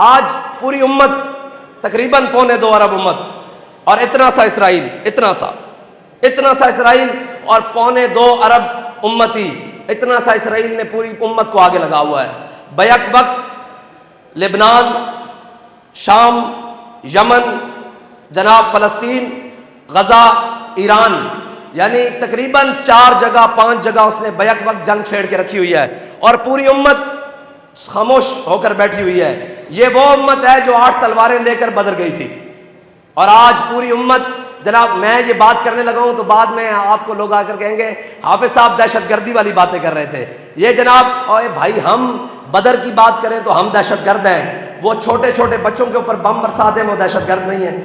آج پوری امت تقریباً 1.25 ارب امت اور اتنا سا اسرائیل، اتنا سا اسرائیل اور 2.25 ارب امتی، اتنا سا اسرائیل نے پوری امت کو آگے لگا ہوا ہے. بیک وقت لبنان، شام، یمن، جناب فلسطین، غزہ، ایران، یعنی تقریباً 4 جگہ 5 جگہ اس نے بیک وقت جنگ چھیڑ کے رکھی ہوئی ہے اور پوری امت خاموش ہو کر بیٹھی ہوئی ہے. یہ وہ امت ہے جو 8 تلواریں لے کر بدر گئی تھی، اور آج پوری امت، جناب میں یہ بات کرنے لگا ہوں تو بعد میں آپ کو لوگ آ کر کہیں گے حافظ صاحب دہشت گردی والی باتیں کر رہے تھے. یہ جناب اوے بھائی، ہم بدر کی بات کریں تو ہم دہشت گرد ہیں. وہ چھوٹے چھوٹے بچوں کے اوپر بم برسا دیں وہ دہشت گرد نہیں ہیں.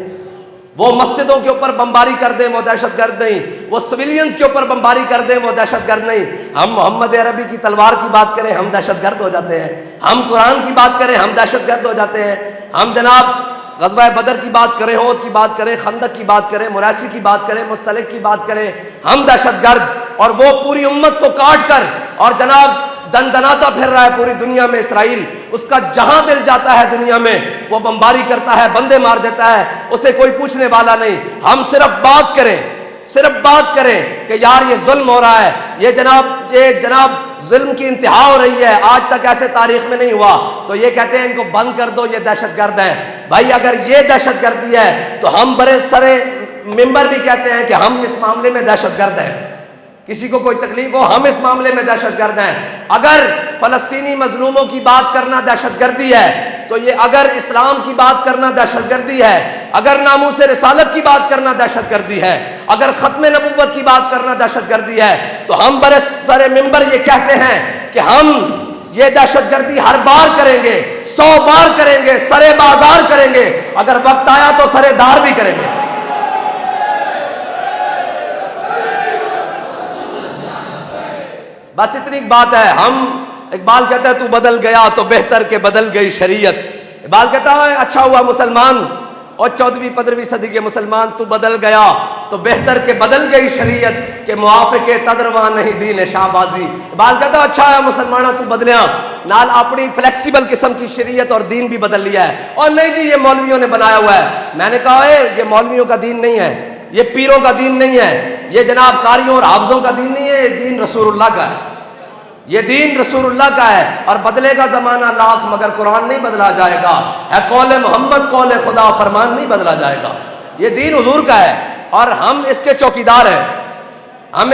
وہ مسجدوں کے اوپر بمباری کر دیں وہ دہشت گرد نہیں. وہ سویلینز کے اوپر بمباری کر دیں وہ دہشت گرد نہیں. ہم محمد عربی کی تلوار کی بات کریں ہم دہشت گرد ہو جاتے ہیں. ہم قرآن کی بات کریں ہم دہشت گرد ہو جاتے ہیں. ہم جناب غزوہ بدر کی بات کریں، احد کی بات کریں، خندق کی بات کریں، مراسی کی بات کریں، مستلق کی بات کریں، ہم دہشت گرد. اور وہ پوری امت کو کاٹ کر اور جناب دندناتا پھر رہا ہے پوری دنیا میں. اسرائیل اس کا جہاں دل جاتا ہے دنیا میں وہ بمباری کرتا ہے، بندے مار دیتا ہے، اسے کوئی پوچھنے والا نہیں. ہم صرف بات کریں کہ یار یہ ظلم ہو رہا ہے، یہ جناب ظلم کی انتہا ہو رہی ہے، آج تک ایسے تاریخ میں نہیں ہوا، تو یہ کہتے ہیں ان کو بند کر دو، یہ دہشت گرد ہیں. بھائی اگر یہ دہشت گردی ہے تو ہم بڑے سرے ممبر بھی کہتے ہیں کہ ہم اس معاملے میں دہشت گرد ہیں. کسی کو کوئی تکلیف ہو ہم اس معاملے میں دہشت گرد ہیں. اگر فلسطینی مظلوموں کی بات کرنا دہشت گردی ہے تو یہ اگر اسلام کی بات کرنا دہشت گردی ہے، اگر ناموس رسالت کی بات کرنا دہشت گردی ہے، اگر ختم نبوت کی بات کرنا دہشت گردی ہے، تو ہم برے سر ممبر یہ کہتے ہیں کہ ہم یہ دہشت گردی ہر بار کریں گے، 100 بار کریں گے، سرے بازار کریں گے، اگر وقت آیا تو سرے دار بھی کریں گے. بس اتنی بات ہے. اقبال کہتا ہے تو بدل گیا تو بہتر کہ بدل گئی شریعت. اقبال کہتا ہے اچھا ہوا مسلمان اور 14ویں 15ویں صدی کے مسلمان، تو بدل گیا تو بہتر کہ بدل گئی شریعت کہ موافق تدرواں نہیں دین شہبازی. اقبال کہتا ہے اچھا ہے مسلمانہ تو بدلیاں، نال اپنی فلیکسیبل قسم کی شریعت اور دین بھی بدل لیا ہے. اور نہیں جی یہ مولویوں نے بنایا ہوا ہے. میں نے کہا ہے یہ مولویوں کا دین نہیں ہے، یہ پیروں کا دین نہیں ہے، یہ جناب قاریوں اور حافظوں کا دین نہیں ہے، یہ دین رسول اللہ کا ہے. یہ دین رسول اللہ کا ہے. اور بدلے گا زمانہ لاکھ مگر قرآن نہیں بدلا جائے گا. ہے قول محمد قول خدا فرمان نہیں بدلا جائے گا. یہ دین حضور کا ہے اور ہم اس کے چوکیدار ہیں. ہم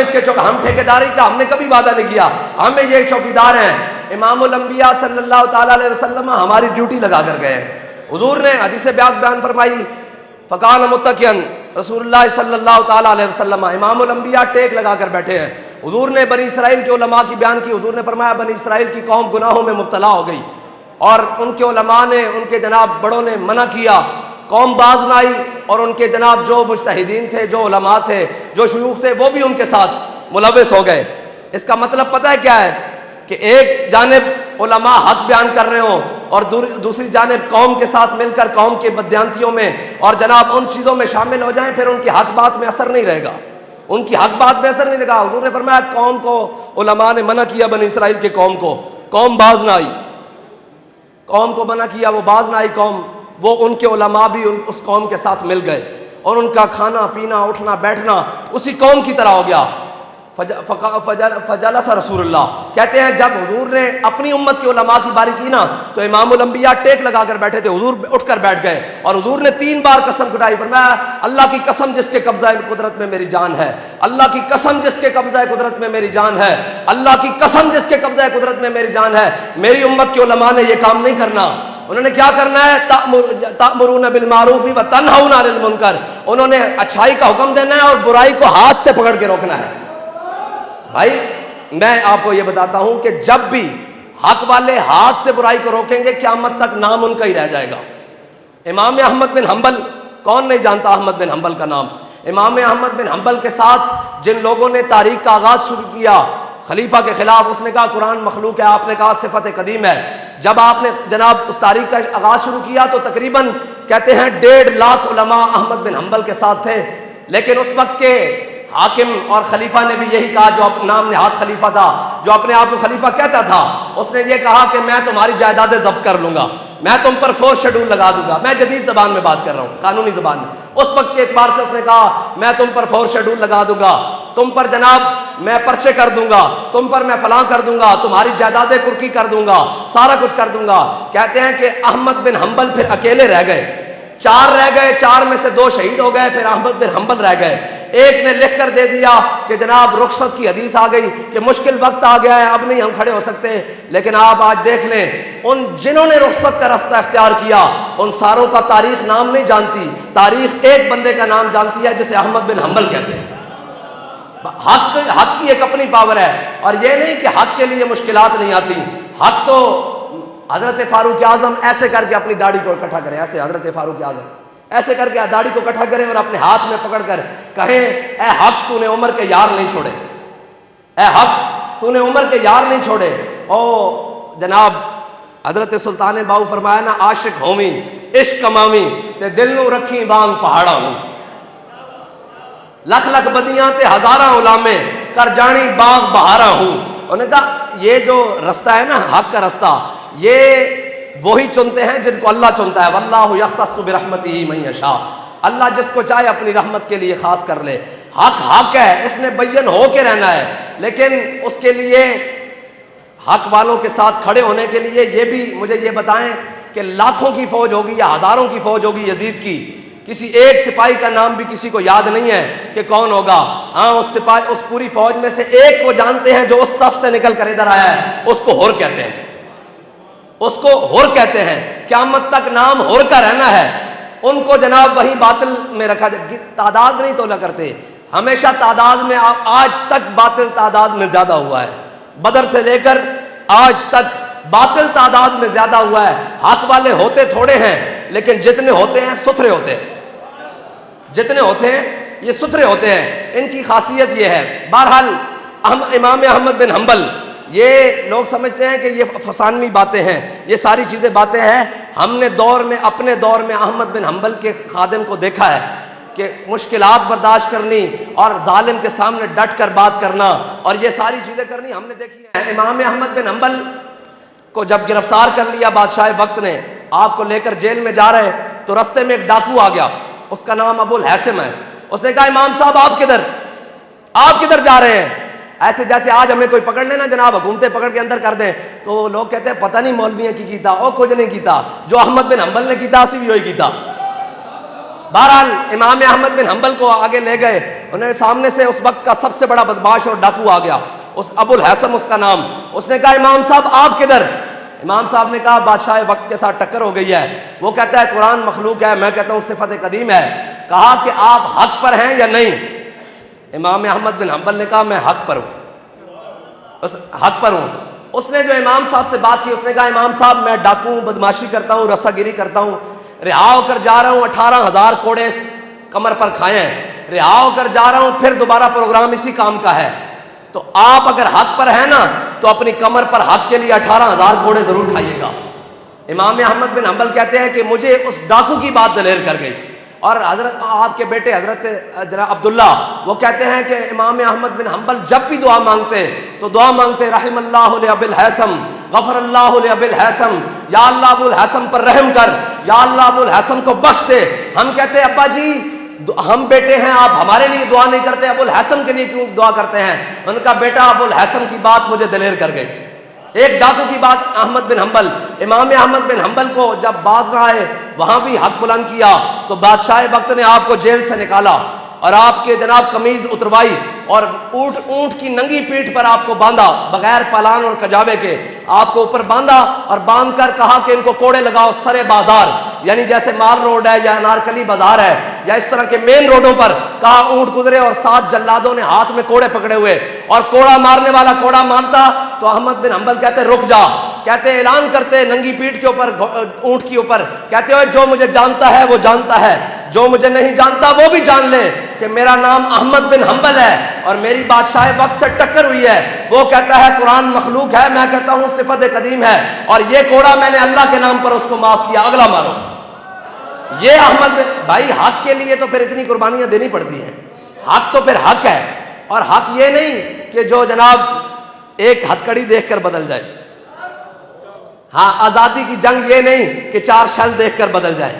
ٹھیکیداری کا ہم نے کبھی وعدہ نہیں کیا، ہم یہ چوکیدار ہیں. امام الانبیاء صلی اللہ تعالیٰ علیہ وسلم ہماری ڈیوٹی لگا کر گئے. حضور نے حدیث بیان فرمائی فقال متقین، رسول اللہ صلی اللہ تعالیٰ علیہ وسلم امام الانبیاء ٹیک لگا کر بیٹھے ہیں. حضور نے بنی اسرائیل کے علماء کی بیان کی. حضور نے فرمایا بنی اسرائیل کی قوم گناہوں میں مبتلا ہو گئی اور ان کے علماء نے، ان کے جناب بڑوں نے منع کیا، قوم باز نہ آئی، اور ان کے جناب جو مجتہدین تھے، جو علماء تھے، جو شیوخ تھے، وہ بھی ان کے ساتھ ملوث ہو گئے. اس کا مطلب پتہ ہے کیا ہے؟ کہ ایک جانب علماء حق بیان کر رہے ہوں اور دوسری جانب قوم کے ساتھ مل کر قوم کے بددیانتیوں میں اور جناب ان چیزوں میں شامل ہو جائیں، پھر ان کی حق بات میں اثر نہیں رہے گا. ان کی حق بات میں اثر نہیں لگا. حضور نے فرمایا قوم کو علماء نے منع کیا، بنی اسرائیل کے قوم باز نہ آئی، قوم کو منع کیا، وہ باز نہ آئی قوم، وہ ان کے علماء بھی اس قوم کے ساتھ مل گئے اور ان کا کھانا پینا اٹھنا بیٹھنا اسی قوم کی طرح ہو گیا. فجلس رسول اللہ، کہتے ہیں جب حضور نے اپنی امت کے علماء کی باری کی نا تو امام الانبیاء ٹیک لگا کر بیٹھے تھے. حضور اٹھ کر بیٹھ گئے اور حضور نے 3 بار قسم کھٹائی. فرمایا اللہ کی قسم جس کے قبضہ قدرت میں میری جان ہے، اللہ کی قسم جس کے قبضہ قدرت میں میری جان ہے، اللہ کی قسم جس کے قبضہ قدرت میں میری جان ہے، میری امت کے علماء نے یہ کام نہیں کرنا. انہوں نے کیا کرنا ہے؟ تأمرون بالمعروف وتنہون عن المنکر. انہوں نے اچھائی کا حکم دینا ہے اور برائی کو ہاتھ سے پکڑ کے روکنا ہے. بھائی میں آپ کو یہ بتاتا ہوں کہ جب بھی حق والے ہاتھ سے برائی کو روکیں گے قیامت تک نام ان کا ہی رہ جائے گا. امام احمد بن حنبل، کون نہیں جانتا احمد بن حنبل کا نام؟ امام احمد بن حنبل کے ساتھ جن لوگوں نے تاریخ کا آغاز شروع کیا خلیفہ کے خلاف، اس نے کہا قرآن مخلوق ہے، آپ نے کہا صفت قدیم ہے. جب آپ نے جناب اس تاریخ کا آغاز شروع کیا تو تقریباً کہتے ہیں 1.5 لاکھ علماء احمد بن حنبل کے ساتھ تھے. لیکن اس وقت کے حاکم اور خلیفہ نے بھی یہی کہا، جو نام نہاد خلیفہ تھا، جو اپنے آپ کو خلیفہ کہتا تھا، اس نے یہ کہا کہ میں تمہاری جائیدادیں ضبط کر لوں گا، میں تم پر فورس شیڈول لگا دوں گا. میں جدید زبان میں بات کر رہا ہوں، قانونی زبان میں. اس وقت کے اعتبار سے اس نے کہا میں تم پر فورس شیڈول لگا دوں گا، تم پر جناب میں پرچے کر دوں گا، تم پر میں فلاں کر دوں گا، تمہاری جائیدادیں کرکی کر دوں گا، سارا کچھ کر دوں گا. کہتے ہیں کہ احمد بن حنبل پھر اکیلے رہ گئے، 4 رہ گئے، 4 میں سے 2 شہید ہو گئے، پھر احمد بن حنبل رہ گئے. ایک نے لکھ کر دے دیا کہ جناب رخصت کی حدیث آ گئی کہ مشکل وقت آ گیا ہے، اب نہیں ہم کھڑے ہو سکتے. لیکن آپ آج دیکھ لیں، ان جنہوں نے رخصت کا راستہ اختیار کیا ان ساروں کا تاریخ نام نہیں جانتی، تاریخ ایک بندے کا نام جانتی ہے جسے احمد بن حنبل کہتے ہیں. حق کی ایک اپنی پاور ہے، اور یہ نہیں کہ حق کے لیے مشکلات نہیں آتی. حق تو حضرت فاروق اعظم ایسے کر کے اپنی داڑھی کو اکٹھا کریں، ایسے حضرت فاروق اعظم ایسے کر کے داڑھی کو اکٹھا کریں اور اپنے ہاتھ میں پکڑ کر کہیں اے حق تو نے عمر کے یار نہیں چھوڑے، اے حق تو نے عمر کے یار نہیں چھوڑے. او جناب حضرت سلطان باؤ فرمایا نا، عاشق ہومی عشق کمامی تے دل نو رکھی بانگ پہاڑا ہوں، لکھ لکھ بدیاں تے ہزاراں علامے کر جانی باغ بہارا ہوں. انہوں نے کہا یہ جو رستہ ہے نا حق کا رستہ، یہ وہی چنتے ہیں جن کو اللہ چنتا ہے. واللہ یختص برحمتہ من یشاء، اللہ جس کو چاہے اپنی رحمت کے لیے خاص کر لے. حق حق ہے، اس نے بین ہو کے رہنا ہے، لیکن اس کے لیے حق والوں کے ساتھ کھڑے ہونے کے لیے یہ بھی مجھے یہ بتائیں کہ لاکھوں کی فوج ہوگی یا ہزاروں کی فوج ہوگی یزید کی، کسی ایک سپاہی کا نام بھی کسی کو یاد نہیں ہے کہ کون ہوگا. ہاں اس سپاہی، اس پوری فوج میں سے ایک کو جانتے ہیں جو اس صف سے نکل کر ادھر آیا ہے، اس کو ہور کہتے ہیں، اس کو ہور کہتے ہیں. قیامت تک نام ہور کا رہنا ہے. ان کو جناب وہی باطل میں رکھا جائے. تعداد نہیں تولا کرتے، ہمیشہ تعداد میں، آج تک باطل تعداد میں زیادہ ہوا ہے. بدر سے لے کر آج تک باطل تعداد میں زیادہ ہوا ہے. حق والے ہوتے تھوڑے ہیں، لیکن جتنے ہوتے ہیں ستھرے ہوتے ہیں، جتنے ہوتے ہیں یہ ستھرے ہوتے ہیں. ان کی خاصیت یہ ہے. بہرحال امام احمد بن حنبل، یہ لوگ سمجھتے ہیں کہ یہ فسانوی باتیں ہیں، یہ ساری چیزیں باتیں ہیں. ہم نے اپنے دور میں احمد بن حنبل کے خادم کو دیکھا ہے کہ مشکلات برداشت کرنی اور ظالم کے سامنے ڈٹ کر بات کرنا اور یہ ساری چیزیں کرنی ہم نے دیکھی ہیں. امام احمد بن حنبل کو جب گرفتار کر لیا بادشاہ وقت نے، آپ کو لے کر جیل میں جا رہے تو رستے میں ایک ڈاکو آ گیا، اس کا نام ابو الحسم ہے. اس نے کہا امام صاحب آپ کدھر جا رہے ہیں؟ ایسے جیسے آج ہمیں کوئی پکڑ لینا جناب، حکومتیں پکڑ کے اندر کر دیں تو لوگ کہتے ہیں پتہ نہیں مولویوں کی کیتا، او کچھ نہیں کیتا، جو احمد بن حنبل نے کیتا اسی بھی وہی کیتا. بہرحال امام احمد بن حنبل کو آگے لے گئے، انہیں سامنے سے اس وقت کا سب سے بڑا بدماش اور ڈاکو آ گیا، اس ابو الحسم اس کا نام. اس نے کہا امام صاحب آپ کدھر؟ امام صاحب نے کہا بادشاہ وقت کے ساتھ ٹکر ہو گئی ہے، وہ کہتا ہے قرآن مخلوق ہے، میں کہتا ہوں صفت قدیم ہے. کہا کہ آپ حق پر ہیں یا نہیں؟ امام احمد بن حنبل نے کہا میں حق پر ہوں، حق پر ہوں. اس نے جو امام صاحب سے بات کی، اس نے کہا امام صاحب میں ڈاکو ہوں، بدماشی کرتا ہوں، رسا گیری کرتا ہوں، رہا ہو کر جا رہا ہوں، 18,000 کوڑے کمر پر کھائے ہیں، رہا ہو کر جا رہا ہوں، پھر دوبارہ پروگرام اسی کام کا ہے. تو آپ اگر حق پر ہیں نا تو اپنی کمر پر حق کے لیے 18,000 کوڑے ضرور کھائیے گا. امام احمد بن حنبل کہتے ہیں کہ مجھے اس ڈاکو کی بات دلیر کر گئی. اور حضرت آپ کے بیٹے حضرت عبداللہ وہ کہتے ہیں کہ امام احمد بن حنبل جب بھی دعا مانگتے تو دعا مانگتے رحم اللہ لأبی الحسم، غفر اللہ لأبی الحسم، یا اللہ ابو الحسم پر رحم کر، یا اللہ ابو الحسم کو بخش دے. ہم کہتے ابا جی ہم بیٹے ہیں، آپ ہمارے لیے دعا نہیں کرتے، ابو الحسم کے لیے کیوں دعا کرتے ہیں؟ ان کا بیٹا ابو الحسم کی بات مجھے دلیر کر گئی. ایک ڈاکو کی بات احمد بن حنبل. امام احمد بن حنبل کو جب باز نہ آئے وہاں بھی حق بلند کیا تو بادشاہ وقت نے آپ کو جیل سے نکالا اور آپ کے جناب قمیض اتروائی اور اونٹ کی ننگی پیٹھ پر آپ کو باندھا، بغیر پالان اور کجاوے کے آپ کو اوپر باندھا اور باندھ کر کہا کہ ان کو کوڑے لگاؤ سرے بازار، یعنی جیسے مال روڈ ہے یا انارکلی بازار ہے یا اس طرح کے مین روڈوں پر. کہا اونٹ گزرے اور 7 جلادوں نے ہاتھ میں کوڑے پکڑے ہوئے اور کوڑا مارنے والا کوڑا مارتا تو احمد بن حنبل کہتے رک جا، کہتے اعلان کرتے ننگی پیٹھ کے اوپر اونٹ کے اوپر، کہتے ہوئے جو مجھے جانتا ہے وہ جانتا ہے، جو مجھے نہیں جانتا وہ بھی جان لے کہ میرا نام احمد بن حنبل ہے اور میری بادشاہ وقت سے ٹکر ہوئی ہے. وہ کہتا ہے قرآن مخلوق ہے، میں کہتا ہوں صفت قدیم ہے، اور یہ کوڑا میں نے اللہ کے نام پر اس کو معاف کیا، اگلا مارو. یہ احمد بھائی حق کے لیے تو پھر اتنی قربانیاں دینی پڑتی ہیں. حق تو پھر حق ہے، اور حق یہ نہیں کہ جو جناب ایک ہتھکڑی دیکھ کر بدل جائے. ہاں آزادی کی جنگ یہ نہیں کہ 4 شل دیکھ کر بدل جائے.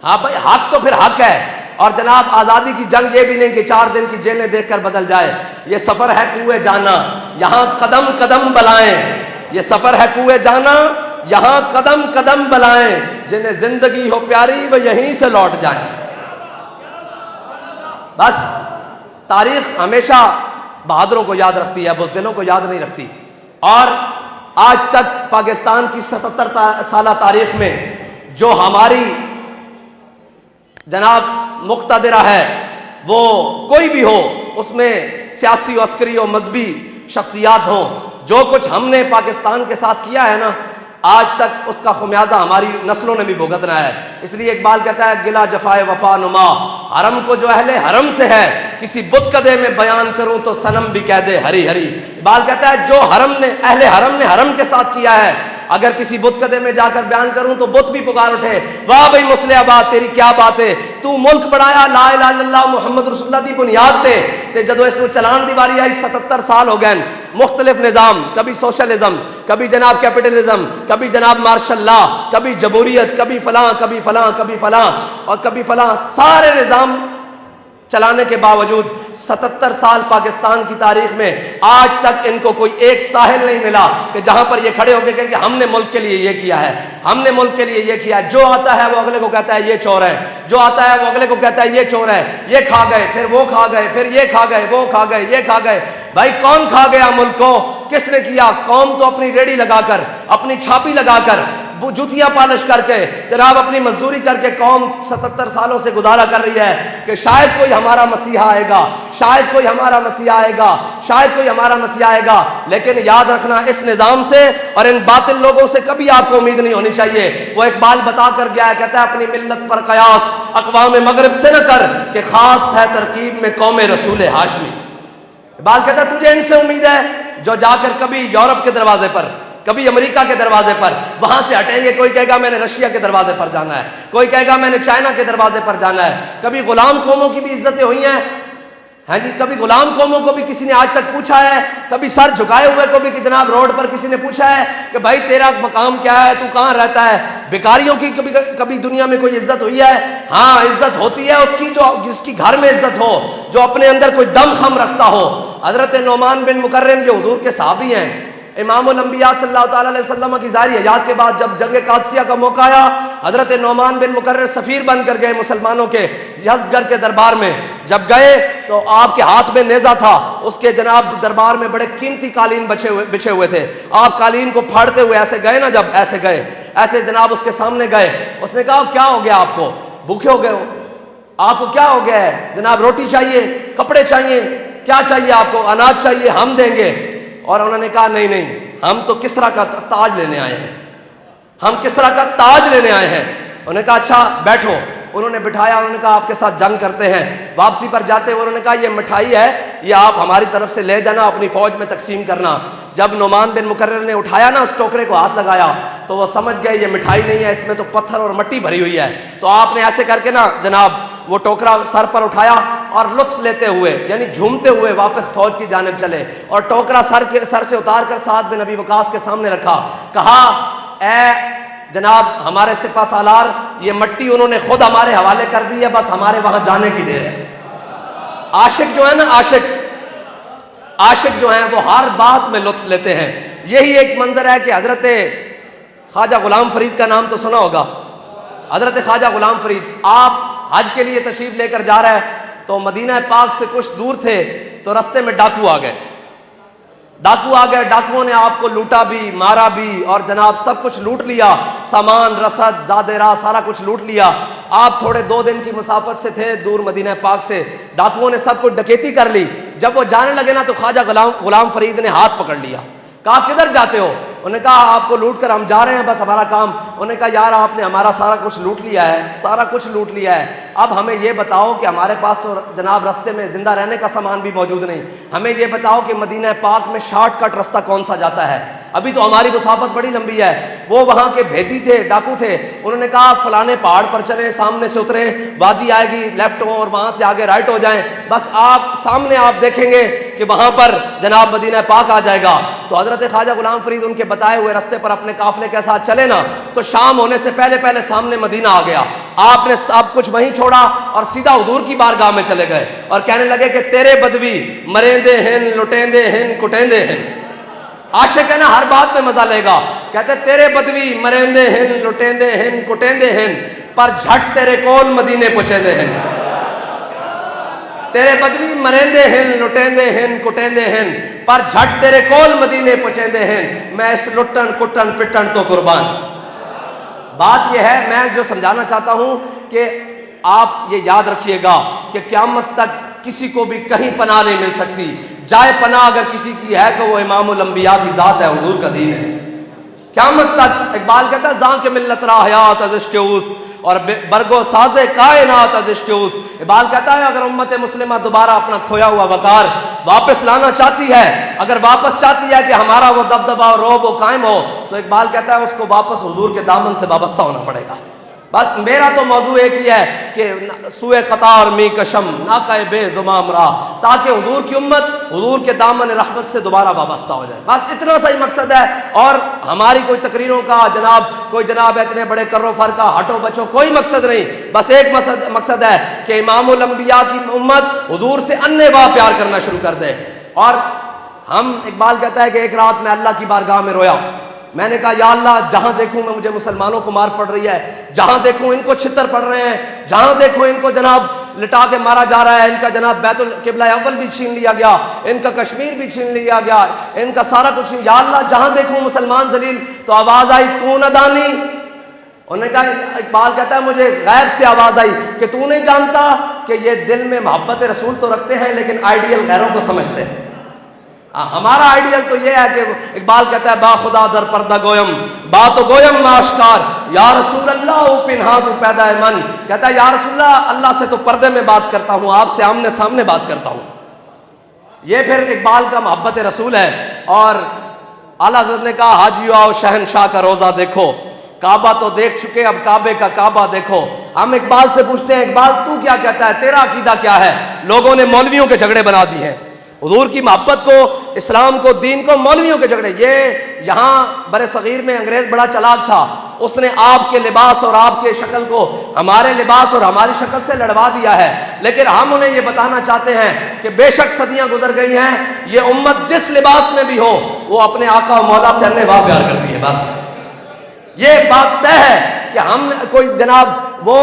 ہاں بھائی حق تو پھر حق ہے، اور جناب آزادی کی جنگ یہ بھی نہیں کہ 4 دن کی جیلیں دیکھ کر بدل جائے. یہ سفر ہے کوئے جانا، یہاں قدم قدم بلائیں. یہ سفر ہے کوئے جانا، یہاں قدم قدم بلائیں. جنہیں زندگی ہو پیاری وہ یہیں سے لوٹ جائیں. بس تاریخ ہمیشہ بہادروں کو یاد رکھتی ہے، بزدلوں کو یاد نہیں رکھتی. اور آج تک پاکستان کی 77 سالہ تاریخ میں جو ہماری جناب مقتدرہ ہے، وہ کوئی بھی ہو، اس میں سیاسی و عسکری و مذہبی شخصیات ہوں، جو کچھ ہم نے پاکستان کے ساتھ کیا ہے نا، آج تک اس کا خمیازہ ہماری نسلوں نے بھی بھگتنا ہے. اس لیے اقبال کہتا ہے گلا جفائے وفا نما، حرم کو جو اہل حرم سے ہے کسی بت کدے میں بیان کروں تو صنم بھی کہہ دے ہری ہری. اقبال کہتا ہے جو اہل حرم نے حرم کے ساتھ کیا ہے، اگر کسی بت کدے میں جا کر بیان کروں تو بت بھی پکار اٹھے، واہ بھائی مسلح آباد تیری کیا بات ہے، تو ملک بڑھایا لا الہ الا اللہ محمد رسول اللہ دی بنیاد تے جدو اس میں چلان دیواری آئی 77 سال ہو گئے. مختلف نظام، کبھی سوشلزم، کبھی جناب کیپٹلزم، کبھی جناب مارشل لا، کبھی جمہوریت، کبھی فلاں کبھی فلاں کبھی فلاں اور کبھی فلاں، سارے نظام چلانے کے باوجود 77 سال پاکستان کی تاریخ میں آج تک ان کو کوئی ایک ساحل نہیں ملا کہ جہاں پر یہ کھڑے ہو کے کہیں کہ ہم نے ملک کے لیے یہ کیا ہے، ہم نے ملک کے لیے یہ کیا ہے. جو آتا ہے وہ اگلے کو کہتا ہے یہ چور ہے، جو آتا ہے وہ اگلے کو کہتا ہے یہ چور ہے، یہ کھا گئے پھر وہ کھا گئے پھر یہ کھا گئے وہ کھا گئے یہ کھا گئے. بھائی کون کھا گیا ملک کو؟ کس نے کیا؟ قوم تو اپنی ریڑھی لگا کر، اپنی چھاپی لگا کر، جوتیاں پالش کر کے، جناب اپنی مزدوری کر کے قوم 77 سالوں سے گزارا کر رہی ہے کہ شاید کوئی ہمارا مسیحا آئے گا، شاید کوئی ہمارا مسیحا آئے گا، شاید کوئی ہمارا مسیحا آئے گا. لیکن یاد رکھنا اس نظام سے اور ان باطل لوگوں سے کبھی آپ کو امید نہیں ہونی چاہیے. وہ اقبال بتا کر گیا ہے، کہتا ہے اپنی ملت پر قیاس اقوام مغرب سے نہ کر کہ خاص ہے ترکیب میں قوم رسول ہاشمی. اقبال کہتا ہے تجھے ان سے امید ہے جو جا کر کبھی یورپ کے دروازے پر، کبھی امریکہ کے دروازے پر، وہاں سے ہٹیں گے. کوئی کہے گا میں نے رشیا کے دروازے پر جانا ہے، کوئی کہے گا میں نے چائنا کے دروازے پر جانا ہے. کبھی غلام قوموں کی بھی عزتیں ہوئی ہیں، ہاں جی، کبھی غلام قوموں کو بھی کسی نے آج تک پوچھا ہے، کبھی سر جھکائے ہوئے کو بھی کہ جناب روڈ پر کسی نے پوچھا ہے کہ بھائی تیرا مقام کیا ہے، تو کہاں رہتا ہے. بیکاریوں کی کبھی دنیا میں کوئی عزت ہوئی ہے؟ ہاں عزت ہوتی ہے اس کی جو جس کی گھر میں عزت ہو، جو اپنے اندر کوئی دم خم رکھتا ہو. حضرت نعمان بن مقرن یہ حضور کے صحابی ہیں. امام الانبیاء صلی اللہ تعالیٰ علیہ وسلم کی ظاہری حیات کے بعد جب جنگ قادسیہ کا موقع آیا، حضرت نعمان بن مقرر سفیر بن کر گئے مسلمانوں کے یزدگرد کے دربار میں. جب گئے تو آپ کے ہاتھ میں نیزہ تھا، اس کے جناب دربار میں بڑے قیمتی قالین بچھے ہوئے تھے. آپ قالین کو پھاڑتے ہوئے ایسے گئے نا، جب ایسے گئے، ایسے جناب اس کے سامنے گئے. اس نے کہا کیا ہو گیا آپ کو؟ بھوکے ہو گئے ہو؟ آپ کو کیا ہو گیا ہے جناب؟ روٹی چاہیے، کپڑے چاہیے، کیا چاہیے آپ کو؟ اناج چاہیے، ہم دیں گے. اور انہوں نے کہا نہیں نہیں، ہم تو کسرا کا تاج لینے آئے ہیں، ہم کسرا کا تاج لینے آئے ہیں. انہوں نے کہا اچھا بیٹھو. انہوں نے بٹھایا. انہوں نے کہا آپ کے ساتھ جنگ کرتے ہیں. واپسی پر جاتے ہوئے انہوں نے کہا یہ مٹھائی ہے، یہ آپ ہماری طرف سے لے جانا، اپنی فوج میں تقسیم کرنا. جب نعمان بن مقرر نے اٹھایا نا، اس ٹوکرے کو ہاتھ لگایا تو وہ سمجھ گئے یہ مٹھائی نہیں ہے، اس میں تو پتھر اور مٹی بھری ہوئی ہے. تو آپ نے ایسے کر کے نا جناب وہ ٹوکرا سر پر اٹھایا اور لطف لیتے ہوئے یعنی جھومتے ہوئے واپس فوج کی جانب چلے، اور ٹوکرا سر سے اتار کر سعد بن ابی وقاص کے سامنے رکھا. کہا اے جناب ہمارے سپہ سالار، یہ مٹی انہوں نے خود ہمارے حوالے کر دی ہے، بس ہمارے وہاں جانے کی دیر ہے. عاشق جو ہے نا، عاشق جو ہیں وہ ہر بات میں لطف لیتے ہیں. یہی ایک منظر ہے کہ حضرت خواجہ غلام فرید کا نام تو سنا ہوگا. حضرت خواجہ غلام فرید آپ حج کے لیے تشریف لے کر جا رہا ہے تو مدینہ پاک سے کچھ دور تھے تو رستے میں ڈاکو آ گئے. ڈاکوؤں نے آپ کو لوٹا بھی، مارا بھی، اور جناب سب کچھ لوٹ لیا، سامان، رسد، زاد راہ سارا کچھ لوٹ لیا. آپ تھوڑے 2 دن کی مسافت سے تھے دور مدینہ پاک سے. ڈاکوؤں نے سب کچھ ڈکیتی کر لی. جب وہ جانے لگے نا تو خواجہ غلام فرید نے ہاتھ پکڑ لیا. کہا کدھر جاتے ہو؟ انہوں نے کہا آپ کو لوٹ کر ہم جا رہے ہیں، بس ہمارا کام۔ انہوں نے کہا یار آپ نے ہمارا سارا کچھ لوٹ لیا ہے، سارا کچھ لوٹ لیا ہے، اب ہمیں یہ بتاؤ کہ ہمارے پاس تو جناب رستے میں زندہ رہنے کا سامان بھی موجود نہیں، ہمیں یہ بتاؤ کہ مدینہ پاک میں شارٹ کٹ رستہ کون سا جاتا ہے؟ ابھی تو ہماری مسافت بڑی لمبی ہے۔ وہ وہاں کے بھیدی تھے، ڈاکو تھے، انہوں نے کہا فلانے پہاڑ پر چلیں، سامنے سے اترے، وادی آئے گی، لیفٹ ہو اور وہاں سے آگے رائٹ ہو جائیں، بس آپ سامنے آپ دیکھیں گے کہ وہاں پر جناب مدینہ پاک آ جائے گا۔ تو حضرت خواجہ غلام فرید ان کے بتائے ہوئے رستے پر اپنے قافلے کے ساتھ چلے نا، تو شام ہونے سے پہلے پہلے سامنے مدینہ آ گیا۔ آپ نے سب کچھ وہیں چھوڑا اور سیدھا حضور کی بارگاہ میں چلے گئے اور کہنے لگے کہ تیرے بدوی مریندے ہیں، لٹیندے ہیں، کٹیندے ہیں۔ عاشق ہے نا ہر بات میں مزہ لے گا، کہتے تیرے بدوی مریندے ہیں، لٹیندے ہیں، کٹیندے ہیں، پر جھٹ تیرے کول مدینے پہنچیندے ہیں۔ تیرے بدوی مریندے ہیں، لٹیندے ہیں، کٹیندے ہیں، پر جھٹ تیرے کول مدینے پہنچیندے ہیں، میں اس لٹن کٹن پٹن تو قربان۔ بات یہ ہے، میں جو سمجھانا چاہتا ہوں کہ آپ یہ یاد رکھیے گا کہ قیامت تک کسی کو بھی کہیں پناہ نہیں مل سکتی۔ جائے پناہ اگر کسی کی ہے تو وہ امام الانبیاء کی ذات ہے، حضور کا دین ہے۔ قیامت تک اقبال کہتا ہے زاں کے ملت را حیات از عشق اوست اور برگو ساز کائنات از عشق اوست۔ اقبال کہتا ہے اگر امت مسلمہ دوبارہ اپنا کھویا ہوا وقار واپس لانا چاہتی ہے، اگر واپس چاہتی ہے کہ ہمارا وہ دبدبہ اور روب و قائم ہو، تو اقبال کہتا ہے اس کو واپس حضور کے دامن سے وابستہ ہونا پڑے گا۔ بس میرا تو موضوع ایک ہی ہے کہ سوئے قطار می کشم ناکہ بے زمام را، تاکہ حضور کی امت حضور کے دامن رحمت سے دوبارہ وابستہ ہو جائے۔ بس اتنا سا ہی مقصد ہے، اور ہماری کوئی تقریروں کا جناب اتنے بڑے کرو فر کا ہٹو بچو کوئی مقصد نہیں، بس ایک مقصد ہے کہ امام الانبیاء کی امت حضور سے انے واہ پیار کرنا شروع کر دے۔ اور ہم اقبال کہتا ہے کہ ایک رات میں اللہ کی بارگاہ میں رویا، میں نے کہا یا اللہ جہاں دیکھوں میں مجھے مسلمانوں کو مار پڑ رہی ہے، جہاں دیکھوں ان کو چھتر پڑ رہے ہیں، جہاں دیکھوں ان کو جناب لٹا کے مارا جا رہا ہے، ان کا جناب بیت القبلہ اول بھی چھین لیا گیا، ان کا کشمیر بھی چھین لیا گیا، ان کا سارا کچھ، یا اللہ جہاں دیکھوں مسلمان ذلیل۔ تو آواز آئی تو نہ دانی، انہوں نے کہا، اقبال کہتا ہے مجھے غیب سے آواز آئی کہ تو نہیں جانتا کہ یہ دل میں محبت رسول تو رکھتے ہیں لیکن آئیڈیل غیروں کو سمجھتے ہیں۔ ہمارا آئیڈیل تو یہ ہے کہ اقبال کہتا ہے با خدا در پردہ گویم بات و گویم ماشکار، یا رسول اللہ او پنہا تو پیدا من، کہتا ہے یا رسول اللہ اللہ سے تو پردے میں بات کرتا ہوں، آپ سے آمنے سامنے بات کرتا ہوں۔ یہ پھر اقبال کا محبت رسول ہے۔ اور اعلیٰ حضرت نے کہا حاجیو آؤ شہنشاہ کا روزہ دیکھو، کعبہ تو دیکھ چکے اب کعبے کا کعبہ دیکھو۔ ہم اقبال سے پوچھتے ہیں اقبال تو کیا کہتا ہے، تیرا عقیدہ کیا ہے؟ لوگوں نے مولویوں کے جھگڑے بنا دیے ہیں، حضور کی محبت کو، اسلام کو، دین کو مولویوں کے جھگڑے۔ یہ یہاں بر صغیر میں انگریز بڑا چلاک تھا، اس نے آپ کے لباس اور آپ کے شکل کو ہمارے لباس اور ہماری شکل سے لڑوا دیا ہے، لیکن ہم انہیں یہ بتانا چاہتے ہیں کہ بے شک صدیاں گزر گئی ہیں، یہ امت جس لباس میں بھی ہو وہ اپنے آقا و مولا سے انے واہ پیار کرتی ہے۔ بس یہ بات طے ہے کہ ہم کوئی جناب وہ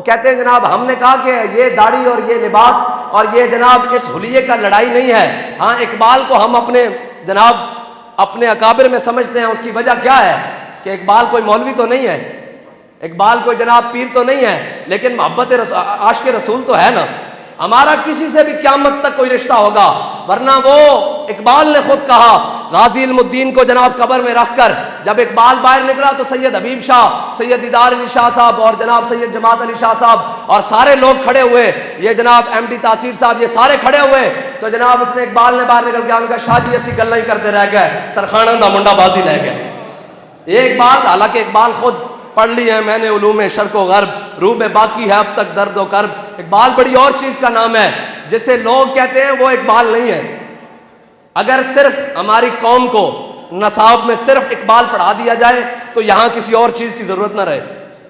کہتے ہیں جناب ہم نے کہا کہ یہ داڑھی اور یہ لباس اور یہ جناب اس حلیے کا لڑائی نہیں ہے۔ ہاں اقبال کو ہم اپنے اکابر میں سمجھتے ہیں، اس کی وجہ کیا ہے کہ اقبال کوئی مولوی تو نہیں ہے، اقبال کوئی جناب پیر تو نہیں ہے، لیکن محبت عاشق رسول تو ہے نا۔ ہمارا کسی سے بھی قیامت تک کوئی رشتہ ہوگا، ورنہ وہ اقبال نے خود کہا غازی علم الدین کو جناب قبر میں رکھ کر جب اقبال باہر نکلا تو سید حبیب شاہ، سید دیدار علی شاہ صاحب اور جناب سید جماعت علی شاہ صاحب اور سارے لوگ کھڑے ہوئے، یہ جناب ایم ڈی تاثیر صاحب، یہ سارے کھڑے ہوئے، تو جناب اس نے اقبال نے باہر نکل کے ان کا شاہ جی اسی گل نہیں کرتے رہ گئے، ترخانہ دا منڈا بازی لے گئے۔ یہ اقبال، حالانکہ اقبال خود پڑھ لی ہے میں نے علوم شرق و غرب، روح میں باقی ہے اب تک درد و کرب۔ اقبال بڑی اور چیز کا نام ہے، جسے لوگ کہتے ہیں وہ اقبال نہیں ہے۔ اگر صرف ہماری قوم کو نصاب میں صرف اقبال پڑھا دیا جائے تو یہاں کسی اور چیز کی ضرورت نہ رہے،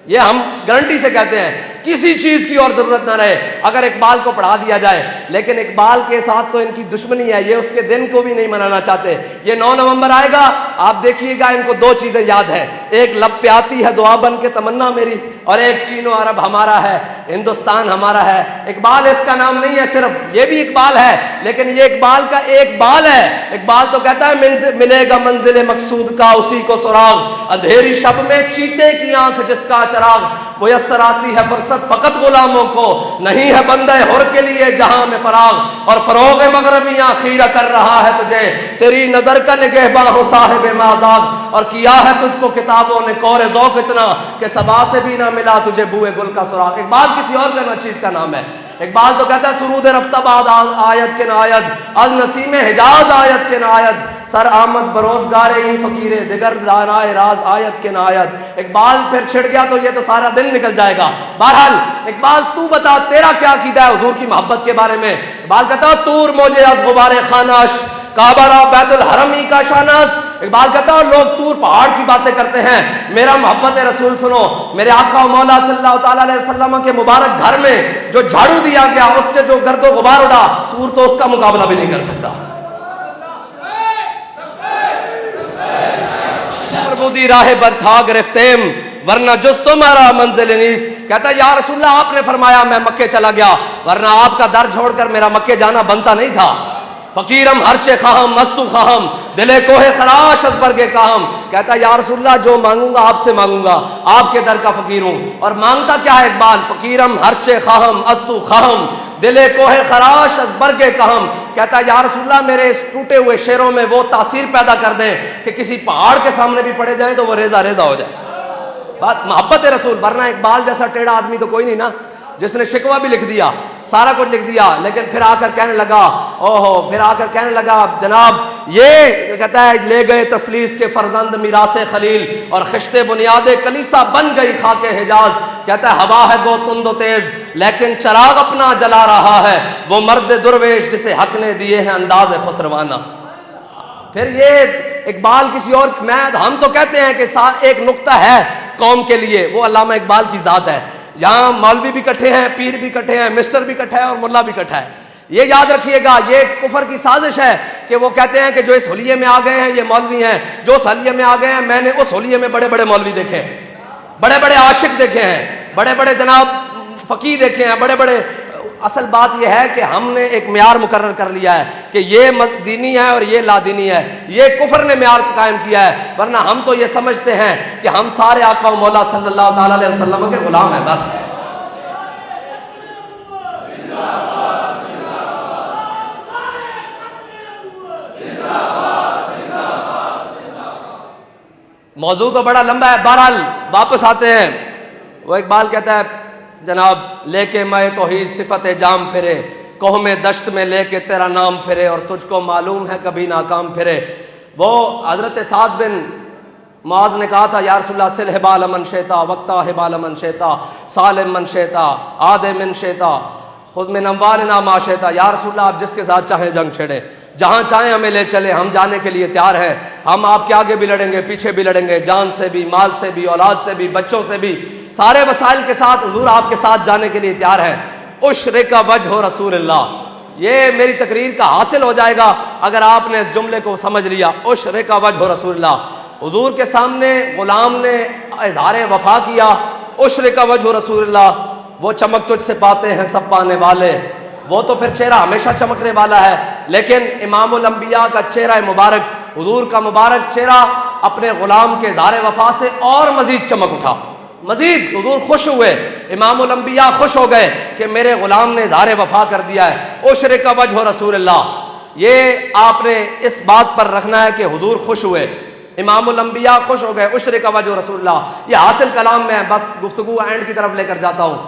یہ ہم گارنٹی سے کہتے ہیں، کسی چیز کی اور ضرورت نہ رہے اگر اقبال کو پڑھا دیا جائے۔ لیکن اقبال کے ساتھ تو ان کی دشمنی ہے، یہ اس کے دن کو بھی نہیں منانا چاہتے۔ یہ 9 نومبر آئے گا، آپ دیکھیے گا ان کو 2 چیزیں یاد ہے، ایک لب پہ آتی ہے دعا بن کے تمنا میری، اور ایک چین و عرب ہمارا ہے، ہندوستان ہمارا ہے۔ اقبال اس کا نام نہیں ہے صرف، یہ بھی اقبال ہے، لیکن یہ اقبال کا ایک بال ہے۔ اقبال تو کہتا ہے ملے گا منزل مقصود کا اسی کو سراغ، اندھیری شب میں چیتے کی آنکھ جس کا چراغ، میسر آتی ہے فرصت فرصت فقط غلاموں کو، نہیں ہے بندہ حر کے لیے جہاں میں فراغ، اور فروغ مغربیاں خیرہ کر رہا ہے تجھے، تیری نظر کا نگہباں ہو صاحب مازاغ، اور کیا ہے تجھ کو کتابوں نے کور ذوق اتنا کہ صبا سے بھی نہ ملا تجھے بوئے گل کا سراغ۔ اقبال کسی اور چیز کا نام ہے، اقبال تو کہتا ہے سرود رفت آباد آیت کے نایت، از نسیم حجاز آیت کے نایت، سر آمد بروزگار ہی فقیر دگر دانائے راز آیت کے نایت۔ اقبال پھر چھڑ گیا تو یہ تو سارا دن نکل جائے گا۔ بہرحال اقبال تو بتا تیرا کیا عقیدہ ہے حضور کی محبت کے بارے میں؟ اقبال کہتا تور موجے از غبار خاناش، کعبہ را بیت الحرمی کا شاناس۔ اقبال کہتا ہے لوگ طور پہاڑ کی باتیں کرتے ہیں، میرا محبت رسول سنو، میرے آقا و مولا صلی اللہ تعالیٰ علیہ وسلم کے مبارک گھر میں جو جھاڑو دیا گیا اس سے جو گرد و غبار اڑا، طور تو اس کا مقابلہ بھی نہیں کر سکتا۔ پربودی راہ بر تھا گرفتیم ورنہ جز تمہارا منزل نیست۔ کہتا ہے یا رسول اللہ آپ نے فرمایا میں مکے چلا گیا، ورنہ آپ کا در چھوڑ کر میرا مکے جانا بنتا نہیں تھا۔ فقیرم ہرچے خواہم مستو خواہم دلے کوہ خراش از برگے کاہم۔ کہتا ہے یا رسول اللہ جو مانگوں گا آپ سے مانگوں گا، آپ کے در کا فقیر ہوں۔ اور مانگتا کیا ہے اقبال؟ فقیرم ہرچے خواہم استو خواہم دلے کوہ خراش از برگے کاہم۔ کہتا ہے یا رسول اللہ میرے اس ٹوٹے ہوئے شعروں میں وہ تاثیر پیدا کر دیں کہ کسی پہاڑ کے سامنے بھی پڑے جائیں تو وہ ریزہ ریزہ ہو جائے۔ بات محبت رسول، ورنہ اقبال جیسا ٹیڑھا آدمی تو کوئی نہیں نا، جس نے شکوہ بھی لکھ دیا، سارا کچھ لکھ دیا، لیکن پھر آ کر کہنے لگا پھر آ کر کہنے لگا جناب یہ کہتا ہے لے گئے تسلیس کے فرزند میراث خلیل اور خشت بنیاد کلیسا بن گئی خاک حجاز۔ کہتا ہے ہوا ہے گو تند و تیز لیکن چراغ اپنا جلا رہا ہے، وہ مرد درویش جسے حق نے دیے ہیں انداز خسروانہ۔ پھر یہ اقبال کسی اور ہم تو کہتے ہیں کہ ایک نقطہ ہے قوم کے لیے، وہ علامہ اقبال کی ذات ہے۔ یہاں مولوی بھی کٹھے ہیں، پیر بھی کٹھے ہیں، مسٹر بھی کٹھا ہے اور ملا بھی کٹھا ہے۔ یہ یاد رکھیے گا، یہ کفر کی سازش ہے کہ وہ کہتے ہیں کہ جو اس حلیے میں آ گئے ہیں یہ مولوی ہیں، جو اس حلیے میں آ گئے ہیں میں نے اس حلیے میں بڑے بڑے مولوی دیکھے ہیں، بڑے بڑے عاشق دیکھے ہیں، بڑے بڑے جناب فقی دیکھے ہیں، بڑے بڑے۔ اصل بات یہ ہے کہ ہم نے ایک معیار مقرر کر لیا ہے کہ یہ دینی ہے اور یہ لادینی ہے، یہ کفر نے معیار قائم کیا ہے، ورنہ ہم تو یہ سمجھتے ہیں کہ ہم سارے آقا و مولا صلی اللہ تعالیٰ علیہ وسلم کے غلام ہیں بس۔ موضوع تو بڑا لمبا ہے، بہرحال واپس آتے ہیں۔ وہ اقبال کہتا ہے جناب لے کے میں توحید صفت جام پھرے، کوہ میں دشت میں لے کے تیرا نام پھرے اور تجھ کو معلوم ہے کبھی ناکام پھرے۔ وہ حضرت سعد بن معاذ نے کہا تھا یا رسول اللہ سل حبال من شیتا وقتا حبال من شیتا سالم من شیتا عاد من شیتا خذ من اموالنا ما شیتا۔ یا رسول اللہ آپ جس کے ساتھ چاہیں جنگ چھڑیں، جہاں چاہیں ہمیں لے چلے، ہم جانے کے لیے تیار ہیں، ہم آپ کے آگے بھی لڑیں گے پیچھے بھی لڑیں گے، جان سے بھی مال سے بھی اولاد سے بھی بچوں سے بھی، سارے وسائل کے ساتھ حضور آپ کے ساتھ جانے کے لیے تیار ہیں۔ عشرک وجہ رسول اللہ، یہ میری تقریر کا حاصل ہو جائے گا اگر آپ نے اس جملے کو سمجھ لیا۔ عشرک وجہ رسول اللہ، حضور کے سامنے غلام نے اظہار وفا کیا۔ عشرک وجہ رسول اللہ، وہ چمک تجھ سے پاتے ہیں سب پانے والے، وہ تو پھر چہرہ ہمیشہ چمکنے والا ہے، لیکن امام الانبیاء کا چہرہ مبارک، حضور کا مبارک چہرہ اپنے غلام کے اظہار وفا سے اور مزید چمک اٹھا، مزید حضور خوش ہوئے، امام الانبیاء خوش ہو گئے کہ میرے غلام نے اظہار وفا کر دیا ہے۔ عشرک وجہ رسول اللہ، یہ آپ نے اس بات پر رکھنا ہے کہ حضور خوش ہوئے، امام الانبیاء خوش ہو گئے، عشرک وجہ رسول اللہ۔ یہ حاصل کلام میں بس گفتگو اینڈ کی طرف لے کر جاتا ہوں۔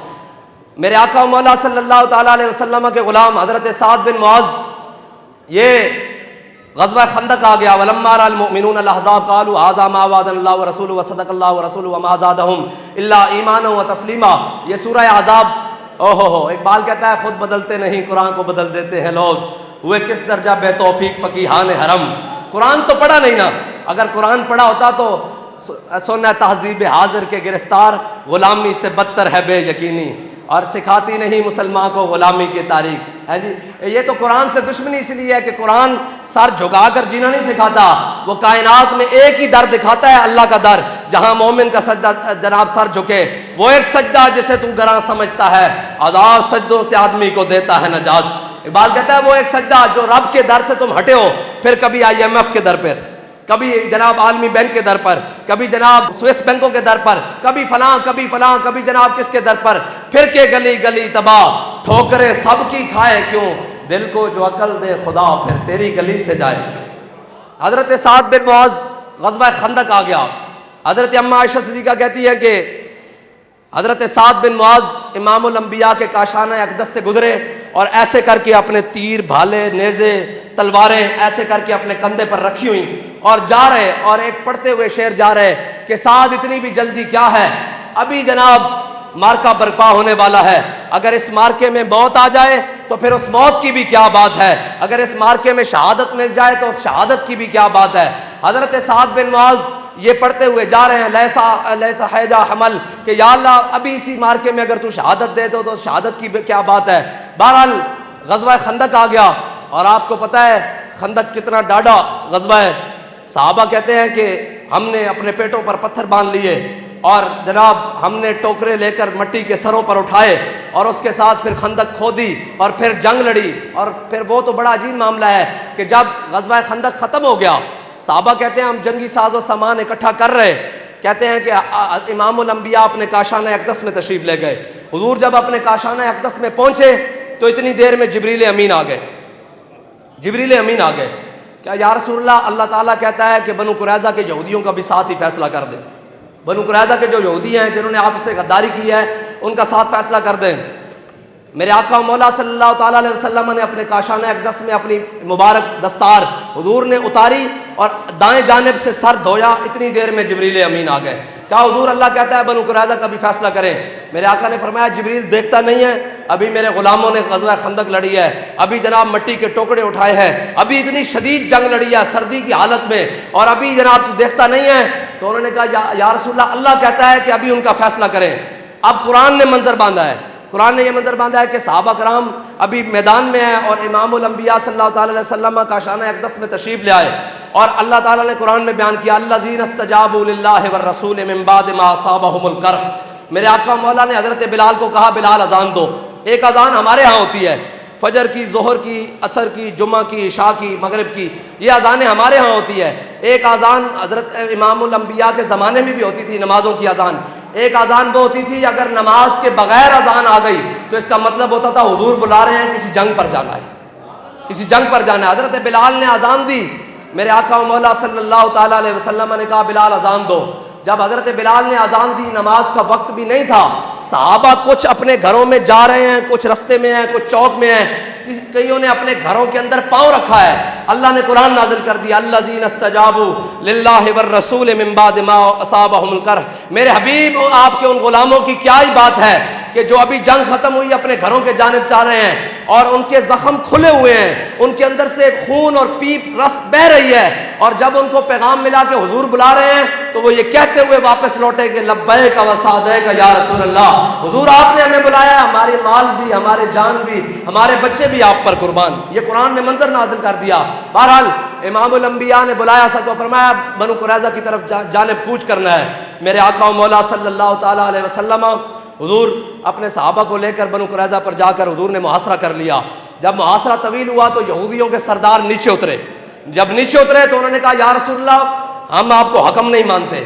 میرے آقا و مولا صلی اللہ تعالیٰ علیہ وسلم کے غلام حضرت سعد بن معاذ، یہ غزوہ خندق آ گیا، وَلَمَّا رَأَى الْمُؤْمِنُونَ الْأَحْزَابَ قَالُوا هَذَا مَا وَعَدَنَا اللَّهُ وَرَسُولُهُ وَصَدَقَ اللَّهُ وَرَسُولُهُ وَمَا زَادَهُمْ إِلَّا إِيمَانًا وَتَسْلِيمًا۔ یہ سورہ احزاب، اقبال کہتا ہے خود بدلتے نہیں قرآن کو بدل دیتے ہیں لوگ، ہوئے کس درجہ بے توفیق فقیہان حرم۔ قرآن تو پڑھا نہیں نا، اگر قرآن پڑھا ہوتا تو سنہ تہذیب حاضر کے گرفتار غلامی سے بدتر ہے بے یقینی، اور سکھاتی نہیں مسلمان کو غلامی کی تاریخ ہے جی۔ یہ تو قرآن سے دشمنی اس لیے ہے کہ قرآن سر جھکا کر جینا نہیں سکھاتا، وہ کائنات میں ایک ہی در دکھاتا ہے، اللہ کا در، جہاں مومن کا سجدہ جناب سر جھکے، وہ ایک سجدہ جسے تو گراں سمجھتا ہے، ہزار سجدوں سے آدمی کو دیتا ہے نجات۔ اقبال کہتا ہے وہ ایک سجدہ جو رب کے در سے تم ہٹے ہو، پھر کبھی IMF کے در پر، کبھی جناب عالمی بینک کے در پر، کبھی جناب سوئس بینکوں کے در پر، کبھی فلاں کبھی فلاں، کبھی جناب کس کے در پر، پھر کے گلی گلی تباہ، ٹھوکریں سب کی کھائے کیوں، دل کو جو عقل دے خدا پھر تیری گلی سے جائے کیوں۔ حضرت سعد بن معاذ غزوہ خندق آ گیا۔ حضرت اماں عائشہ صدیقہ کہتی ہے کہ حضرت سعد بن معاذ امام الانبیاء کے کاشانہ اقدس سے گزرے اور ایسے کر کے اپنے تیر، بھالے، نیزے، تلواریں ایسے کر کے اپنے کندھے پر رکھی ہوئی اور جا رہے، اور ایک پڑھتے ہوئے شعر جا رہے کہ سعد اتنی بھی جلدی کیا ہے، ابھی جناب مارکا برپا ہونے والا ہے، اگر اس مارکے میں موت آ جائے تو پھر اس موت کی بھی کیا بات ہے، اگر اس مارکے میں شہادت مل جائے تو اس شہادت کی بھی کیا بات ہے۔ حضرت سعد بن معاذ یہ پڑھتے ہوئے جا رہے ہیں لیسا حیجا حمل، کہ یا اللہ ابھی اسی مارکے میں اگر تو شہادت دے دو تو شہادت کی کیا بات ہے۔ بہرحال غزوہ خندق آ گیا، اور آپ کو پتہ ہے خندق کتنا ڈاڈا غزوہ ہے۔ صحابہ کہتے ہیں کہ ہم نے اپنے پیٹوں پر پتھر باندھ لیے اور جناب ہم نے ٹوکرے لے کر مٹی کے سروں پر اٹھائے اور اس کے ساتھ پھر خندق کھودی اور پھر جنگ لڑی، اور پھر وہ تو بڑا عجیب معاملہ ہے کہ جب غزوہ خندق ختم ہو گیا، صحابہ کہتے ہیں ہم جنگی ساز و سامان اکٹھا کر رہے، کہتے ہیں کہ امام الانبیاء اپنے کاشانہ اقدس میں تشریف لے گئے۔ حضور جب اپنے کاشانہ اقدس میں پہنچے تو اتنی دیر میں جبریل امین آ گئے۔ جبریل امین آ گئے کہ یا رسول اللہ، اللہ تعالیٰ کہتا ہے کہ بنو قریظہ کے یہودیوں کا بھی ساتھ ہی فیصلہ کر دیں، بنو قریظہ کے جو یہودی ہیں جنہوں نے آپ سے غداری کی ہے ان کا ساتھ فیصلہ کر دیں۔ میرے آقا مولا صلی اللہ تعالیٰ علیہ وسلم نے اپنے کاشانہ اقدس میں اپنی مبارک دستار حضور نے اتاری اور دائیں جانب سے سر دھویا، اتنی دیر میں جبریل امین آ گئے۔ کہا حضور اللہ کہتا ہے بنو قریظہ کا بھی فیصلہ کریں۔ میرے آقا نے فرمایا جبریل دیکھتا نہیں ہے، ابھی میرے غلاموں نے غزوہ خندق لڑی ہے، ابھی جناب مٹی کے ٹوکڑے اٹھائے ہیں، ابھی اتنی شدید جنگ لڑی ہے سردی کی حالت میں، اور ابھی جناب تو دیکھتا نہیں ہے۔ تو انہوں نے کہا یا رسول اللہ کہتا ہے کہ ابھی ان کا فیصلہ کریں۔ اب قرآن نے منظر باندھا ہے، قرآن نے یہ منظر باندھا ہے کہ صحابہ کرام ابھی میدان میں ہیں اور امام الانبیاء صلی اللہ تعالی علیہ وسلم کاشانہ اقدس میں تشریف لے آئے، اور اللہ تعالیٰ نے قرآن میں بیان کیا الذین استجابوا للہ والرسول من بعد ما اصابہم القرح۔ میرے آقا مولا نے حضرت بلال کو کہا بلال اذان دو۔ ایک اذان ہمارے ہاں ہوتی ہے فجر کی، ظہر کی، عصر کی، جمعہ کی، عشاء کی، مغرب کی، یہ اذانیں ہمارے ہاں ہوتی ہے۔ ایک اذان حضرت امام الانبیاء کے زمانے میں بھی ہوتی تھی، نمازوں کی اذان۔ ایک اذان وہ ہوتی تھی اگر نماز کے بغیر اذان آ گئی تو اس کا مطلب ہوتا تھا حضور بلا رہے ہیں، کسی جنگ پر جانا ہے، کسی جنگ پر جانا ہے۔ حضرت بلال نے اذان دی، میرے آقا و مولا صلی اللہ تعالیٰ علیہ وسلم نے کہا بلال اذان دو۔ جب حضرت بلال نے اذان دی، نماز کا وقت بھی نہیں تھا، صحابہ کچھ اپنے گھروں میں جا رہے ہیں، کچھ رستے میں ہیں، کچھ چوک میں ہیں، کئیوں نے اپنے گھروں کے اندر پاؤں رکھا ہے۔ اللہ نے قرآن نازل کر دیا الذین استجابوا للہ والرسول من بعد ما اصابہم القرح۔ میرے حبیب آپ کے ان غلاموں کی کیا ہی بات ہے کہ جو ابھی جنگ ختم ہوئی اپنے گھروں کے جانب چاہ رہے ہیں اور ان کے زخم کھلے ہوئے ہیں، ان کے اندر سے خون اور پیپ رس بہ رہی ہے، اور جب ان کو پیغام ملا کہ حضور بلا رہے ہیں تو وہ یہ کہتے ہوئے واپس لوٹے کہ لبیک و سعدیک یا رسول اللہ، حضور آپ نے ہمیں بلایا، ہمارے مال بھی، ہمارے جان بھی، ہمارے بچے بھی آپ پر قربان۔ یہ قرآن نے منظر نازل کر دیا۔ بہرحال امام الانبیاء نے بلایا سب کو، فرمایا بنو قریظہ کی طرف جانب کوچ کرنا ہے۔ میرے آقا و مولا صلی اللہ تعالیٰ علیہ وسلم حضور اپنے صحابہ کو لے کر بنو قریظہ پر جا کر حضور نے محاصرہ کر لیا۔ جب محاصرہ طویل ہوا تو یہودیوں کے سردار نیچے اترے۔ جب نیچے اترے تو انہوں نے کہا یا رسول اللہ ہم آپ کو حکم نہیں مانتے،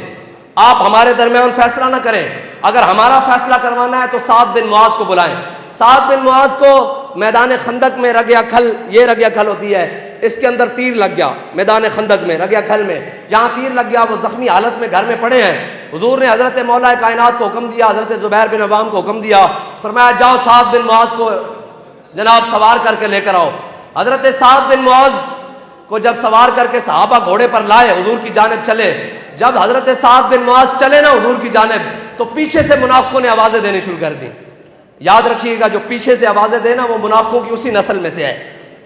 آپ ہمارے درمیان فیصلہ نہ کریں، اگر ہمارا فیصلہ کروانا ہے تو سعد بن معاذ کو بلائیں۔ سعد بن معاذ کو میدان خندق میں رگ کھل، یہ رگ کھل ہوتی ہے، اس کے اندر تیر لگ گیا، میدان خندق میں رگ کھل میں جہاں تیر لگ گیا وہ زخمی حالت میں گھر میں پڑے ہیں۔ حضور نے حضرت مولا کائنات کو حکم دیا، حضرت زبیر بن عوام کو حکم دیا، فرمایا جاؤ سعد بن معاذ کو جناب سوار کر کے لے کر آؤ۔ حضرت سعد بن معاذ کو جب سوار کر کے صحابہ گھوڑے پر لائے حضور کی جانب چلے، جب حضرت سعد بن معاذ چلے نا حضور کی جانب تو پیچھے سے منافقوں نے آوازیں دینی شروع کر دی۔ یاد رکھیے گا جو پیچھے سے آوازیں دینا وہ منافقوں کی اسی نسل میں سے ہے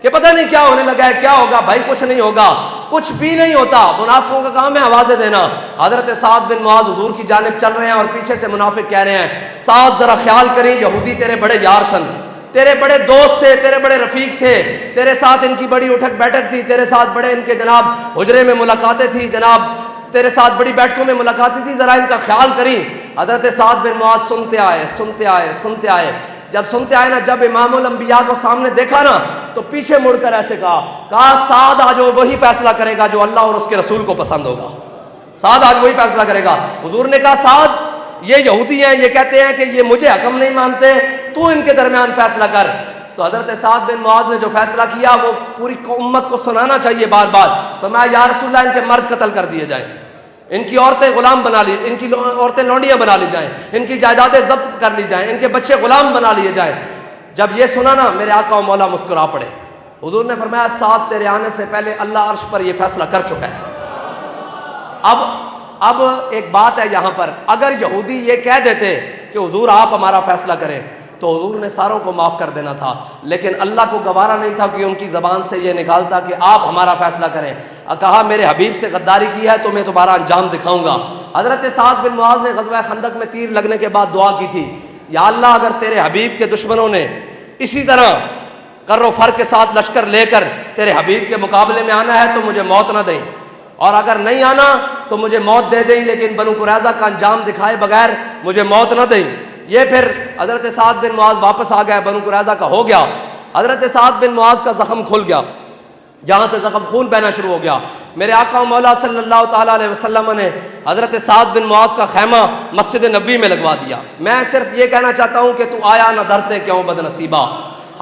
کہ پتہ نہیں کیا ہونے لگا ہے، کیا ہوگا بھائی، کچھ نہیں ہوگا، کچھ بھی نہیں ہوتا، منافقوں کا کام ہے آوازیں دینا۔ حضرت سعد بن معاذ حضور کی جانب چل رہے ہیں اور پیچھے سے منافق کہہ رہے ہیں سعد ذرا خیال کریں، یہودی تیرے بڑے یار سن، تیرے بڑے دوست تھے، تیرے بڑے رفیق تھے، تیرے ساتھ ان کی بڑی اٹھک بیٹھک تھی، تیرے ساتھ بڑے ان کے جناب حجرے میں ملاقاتیں تھی، جناب تیرے ساتھ بڑی بیٹھکوں میں ملاقاتیں تھی، ذرا ان کا خیال کریں۔ حضرت سعد بن معاذ سنتے آئے سنتے آئے سنتے آئے، جب سنتے آئے نا، جب امام الانبیاء کو سامنے دیکھا نا تو پیچھے مڑ کر ایسے کہا سعد آج وہی فیصلہ کرے گا جو اللہ اور اس کے رسول کو پسند ہوگا، سعد آج وہی فیصلہ کرے گا۔ حضور نے کہا سعد یہ یہودی ہیں، یہ کہتے ہیں کہ یہ مجھے حکم نہیں مانتے، تو ان کے درمیان فیصلہ کر۔ تو حضرت سعد بن معاذ نے جو فیصلہ کیا وہ پوری امت کو سنانا چاہیے بار بار۔ فرمایا یا رسول اللہ ان کے مرد قتل کر دیے جائیں، ان کی عورتیں غلام بنا لی، ان کی عورتیں لونڈیاں بنا لی جائیں، ان کی جائیدادیں ضبط کر لی جائیں، ان کے بچے غلام بنا لیے جائیں۔ جب یہ سنا نا میرے آقا و مولا مسکرا پڑے۔ حضور نے فرمایا سعد تیرے آنے سے پہلے اللہ عرش پر یہ فیصلہ کر چکا ہے۔ اب ایک بات ہے یہاں پر، اگر یہودی یہ کہہ دیتے کہ حضور آپ ہمارا فیصلہ کریں تو حضور نے ساروں کو معاف کر دینا تھا، لیکن اللہ کو گوارا نہیں تھا کہ ان کی زبان سے یہ نکالتا کہ آپ ہمارا فیصلہ کریں۔ کہا میرے حبیب سے غداری کی ہے تو میں تمہارا انجام دکھاؤں گا۔ حضرت سعد بن معاذ نے غزوہ خندق میں تیر لگنے کے بعد دعا کی تھی، یا اللہ اگر تیرے حبیب کے دشمنوں نے اسی طرح کر و فر کے ساتھ لشکر لے کر تیرے حبیب کے مقابلے میں آنا ہے تو مجھے موت نہ دیں، اور اگر نہیں آنا تو مجھے موت دے دیں، لیکن بنو قریظہ کا انجام دکھائے بغیر مجھے موت نہ دیں۔ یہ پھر حضرت سعد بن معاذ واپس آ گیا، بنو قریظہ کا ہو گیا۔ حضرت سعد بن معاذ کا زخم کھل گیا، جہاں سے زخم خون بہنا شروع ہو گیا۔ میرے آقا و مولا صلی اللہ تعالیٰ علیہ وسلم نے حضرت سعد بن معاذ کا خیمہ مسجد نبوی میں لگوا دیا۔ میں صرف یہ کہنا چاہتا ہوں کہ تو آیا نہ درتے کیوں بد نصیبہ،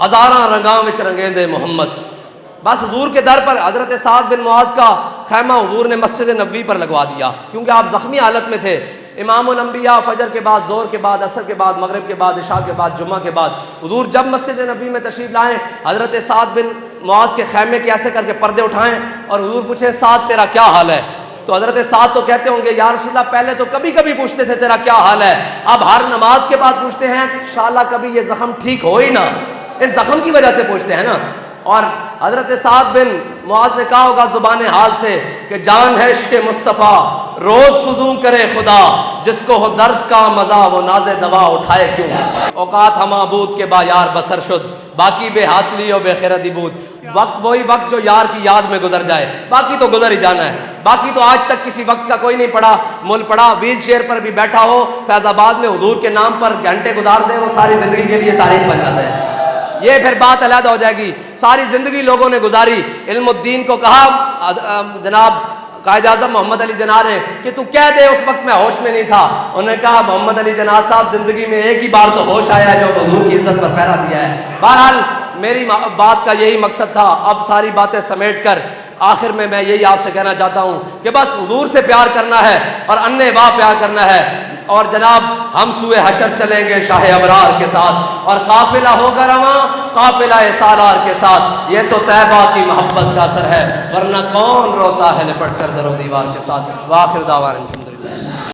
ہزاراں رنگاں وچ رنگیندے محمد۔ بس حضور کے در پر حضرت سعد بن معاذ کا خیمہ حضور نے مسجد نبوی پر لگوا دیا، کیونکہ آپ زخمی حالت میں تھے۔ امام الانبیاء فجر کے بعد، ظہر کے بعد، عصر کے بعد، مغرب کے بعد، عشاء کے بعد، جمعہ کے بعد حضور جب مسجد نبوی میں تشریف لائیں، حضرت سعد بن معاذ کے خیمے کے ایسے کر کے پردے اٹھائیں اور حضور پوچھے سعد تیرا کیا حال ہے؟ تو حضرت سعد تو کہتے ہوں گے یا رسول اللہ پہلے تو کبھی کبھی پوچھتے تھے تیرا کیا حال ہے، اب ہر نماز کے بعد پوچھتے ہیں انشاءاللہ کبھی یہ زخم ٹھیک ہو ہی نہ، اس زخم کی وجہ سے پوچھتے ہیں نا۔ اور حضرت سعد بن معاذ نے کہا ہوگا زبان حال سے کہ جان ہے عشق مصطفیٰ روز فزوں کرے خدا، جس کو ہو درد کا مزہ وہ ناز دوا اٹھائے کیوں۔ اوقات ہم معبود کے با یار بسر شد، باقی بے حاصلی و بے خیرتی بود۔ وقت وہی وقت جو یار کی یاد میں گزر جائے، باقی تو گزر ہی جانا ہے۔ باقی تو آج تک کسی وقت کا کوئی نہیں پڑا، مل پڑا ویل چیئر پر بھی بیٹھا ہو، فیض آباد میں حضور کے نام پر گھنٹے گزار دے، وہ ساری زندگی کے لیے تاریخ بن جاتا ہے۔ یہ پھر بات علیحدہ ہو جائے گی۔ ساری زندگی لوگوں نے گزاری، علم الدین کو کہا جناب قائد اعظم محمد علی جناح نے کہ تو کہہ دے اس وقت میں ہوش میں نہیں تھا۔ انہوں نے کہا محمد علی جناح صاحب زندگی میں ایک ہی بار تو ہوش آیا ہے جو حضور کی عزت پر پہرا دیا ہے۔ بہرحال میری بات کا یہی مقصد تھا۔ اب ساری باتیں سمیٹ کر آخر میں یہی آپ سے کہنا چاہتا ہوں کہ بس حضور سے پیار کرنا ہے اور انے واہ پیار کرنا ہے، اور جناب ہم سوئے حشر چلیں گے شاہ ابرار کے ساتھ، اور قافلہ ہوگا رواں قافلہ سالار کے ساتھ۔ یہ تو طیبہ کی محبت کا اثر ہے، ورنہ کون روتا ہے لپٹ کر در و دیوار کے ساتھ۔ وآخر دعوانا الحمدللہ۔